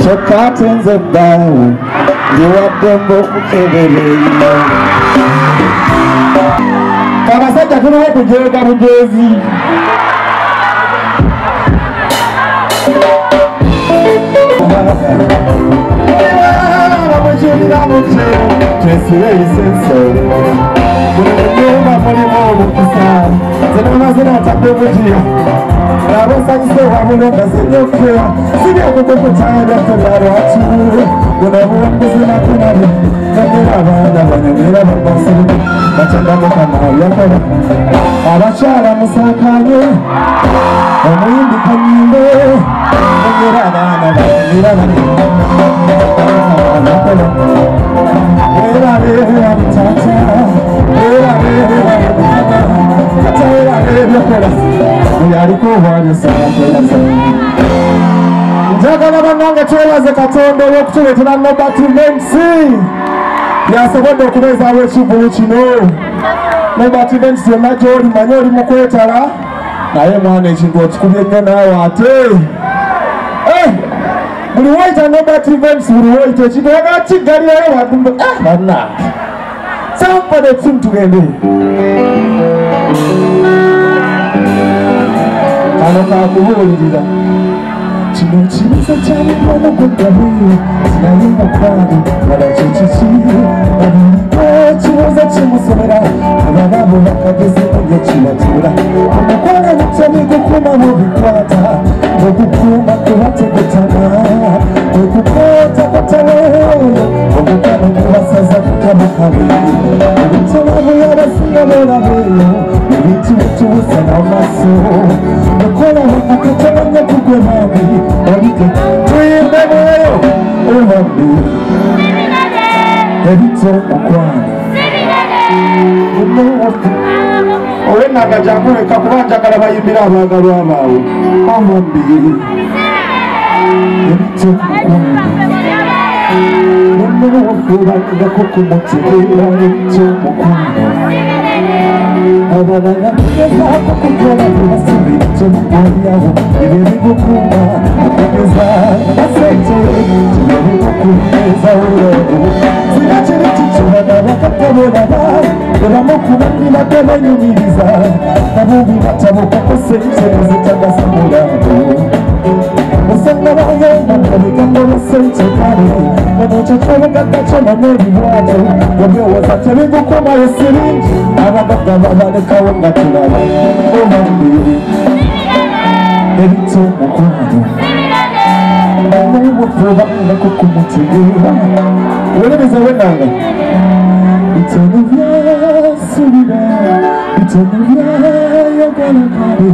Chokatenze bawe ndiwadembo kukebereye kabasajja tunawe kujega mugezi abakyala musakanye omuyimbi kanyimbe ongera abaana banyumira njagala bannange twebaze Katonda olw'okutuleetera Nobert Mensi yasobodde okubeezaawo ekivubu kino. Nobert Mensi yonna gy'oli manye oli mu kwetala naye mwana ekintu okikubye nnyo naawe ate buli woyita Nobert Mensi buli woyita ekintu oyagala kiggalirayo wadumbe bannange somebody sing tugende kano kakubuulirira kino kibuzo kya mikono kugabire sinayinga kwali wala kyekiki kibuzo kimusomera abanaabo bakagezeko ngekibatuula omukwano mutemi gukuma mubikwata okukuuma kubategetana okukwata katale omukano gubasaza kukamukabi ebitolabuya abasinga boolabeeyo ebintu bitubusa n'amaaso okola bakakatabanya kugwe mabi olike tuyimbe mweyo omambi ebito omukwano owenanga jankuleka kuba njagala bayimbira abaagalwa baawe omambi ebito omukwano ofuubangako ku mutegeera ebito omukwano abalala kugezaako kukola ebasibito mukwalyawo ebyo ebigukuuma okugeza basente kibyo ebigukumezawo sina kiri kikibana bakatabolaba ebamukubandibadde banyumiriza nabubi batabukako sente ezitagasamulabo osanga bagenda ebigambo basente kale ono kyekyobugaggakyo namwebibwato obyowoza tebigukumayo siringi abagagga babalekawo nga tulaba omambiri ebito omukwano nayebufuubangako ku mutegeera weereza wenanga bitono byasubira bitono byayagala kale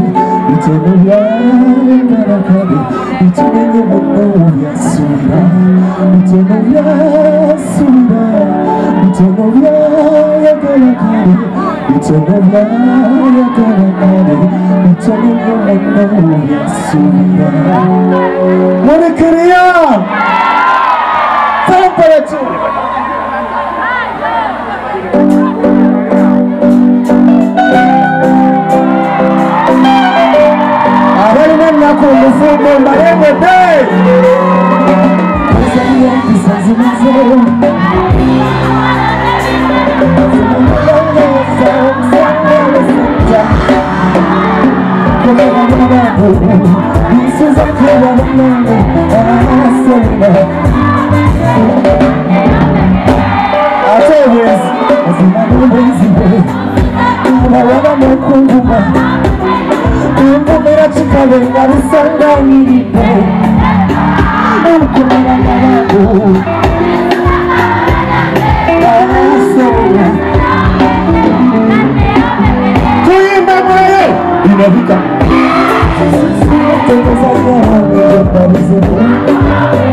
bitono byayagala kale bitono nyo muno byasubira bitono byasubira bitono byayagala kale bitono byayagala kale bitono nyo muno byasubira mulikiriya temperature kumufumo mbayengede Mera chikale ngarisanga niripo Ukumira ngarabu Tuyimba mwayo inabika Tengeza yawe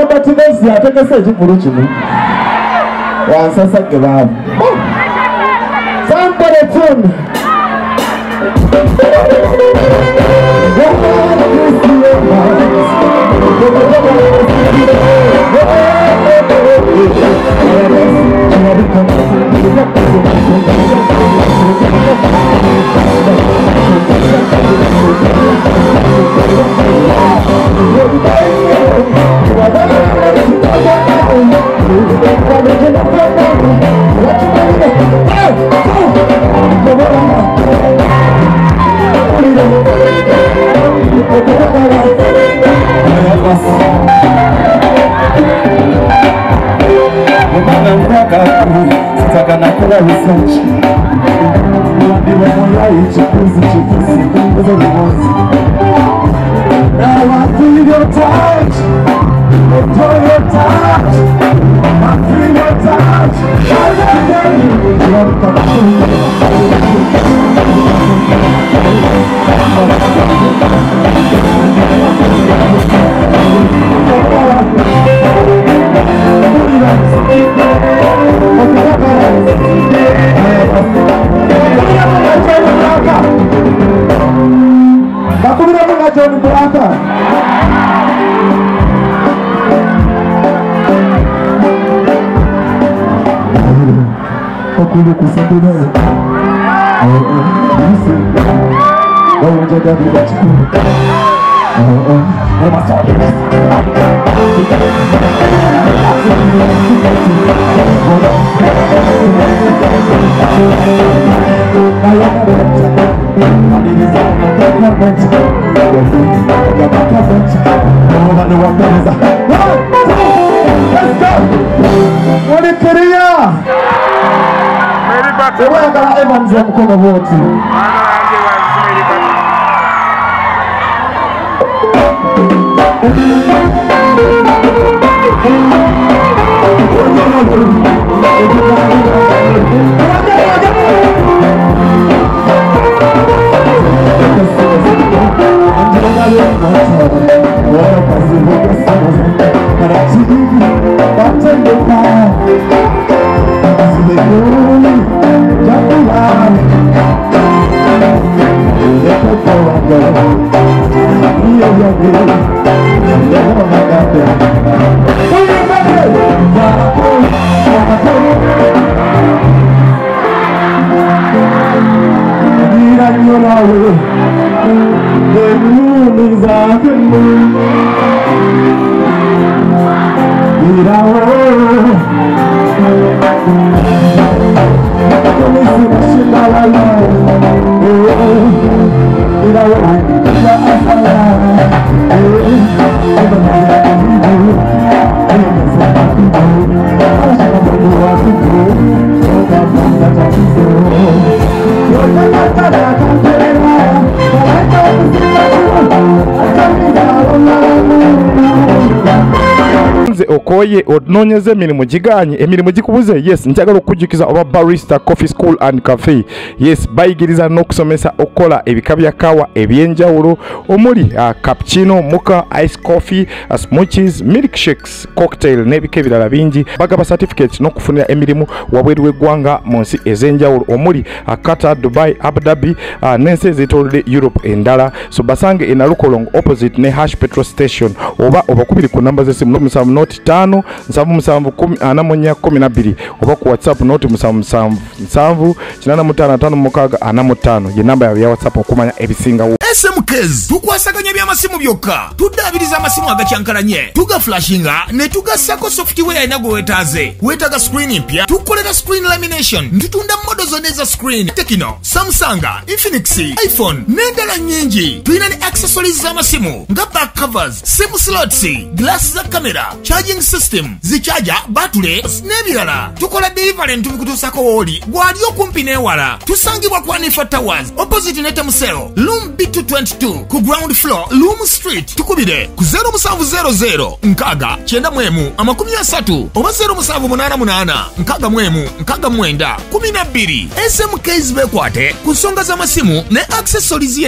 Nobati Bensi ategese ekivulu kino wansasagge baabu. Somebody tune. Now I feel your touch, I feel your touch. John Baraka. Okulu kusabira. Listen. Don't you get it at Okoye ononyeze emirimu giganye emirimu gikubuze. Yes, njagala okujjukiza oba Barista Coffee School and Cafe. Yes, bayigiriza n'okusomesa okola ebika bya kawa ebyenjawulo omuli cappuccino, mocha, ice coffee, smoothies, milkshakes, cocktail n'ebika ebirala bingi. Bagaba certificate n'okufunira emirimu wabweru w'eggwanga mu nsi ez'enjawulo omuli Qatar, Dubai, Abu Dhabi n'ensi ez'etoolodde Europe endala. So basange e Nalukolong opposite ne Hash petrol station oba obakubiri ku namba z'essimu 5 771 oba ku WhatsApp noti 777 ye namba ya WhatsApp okumanya ebisingawo. SMKs tukwasaganya ebyamasimu byokka, tuddaabiriza amasimu agakyankalanye, tuga flashinga ne tugassako software ena gwe weetaaze. Weetaaga screen mpya, tukolera screen lamination, ntutunda modo zonna eza screen, Tecno, Samsung, Infinix, iPhone n'endala nnyingi. Tulina ne accessories z'amasimu nga back covers, sim slots, glass za camera, charging system, zichaja, battery n'ebirala. Tukola delivery ntubikutuusako wooli gwali okumpi n'ewala. Tusangibwa kwa Nifa Towers opposite Netemsel, Loom B222 ku ground floor, Loom Street. Tukubire ku 0700 nkaga 91 oba 0788 nkaga 12. SMKs bekwate ku nsonga z'amasimu ne accessories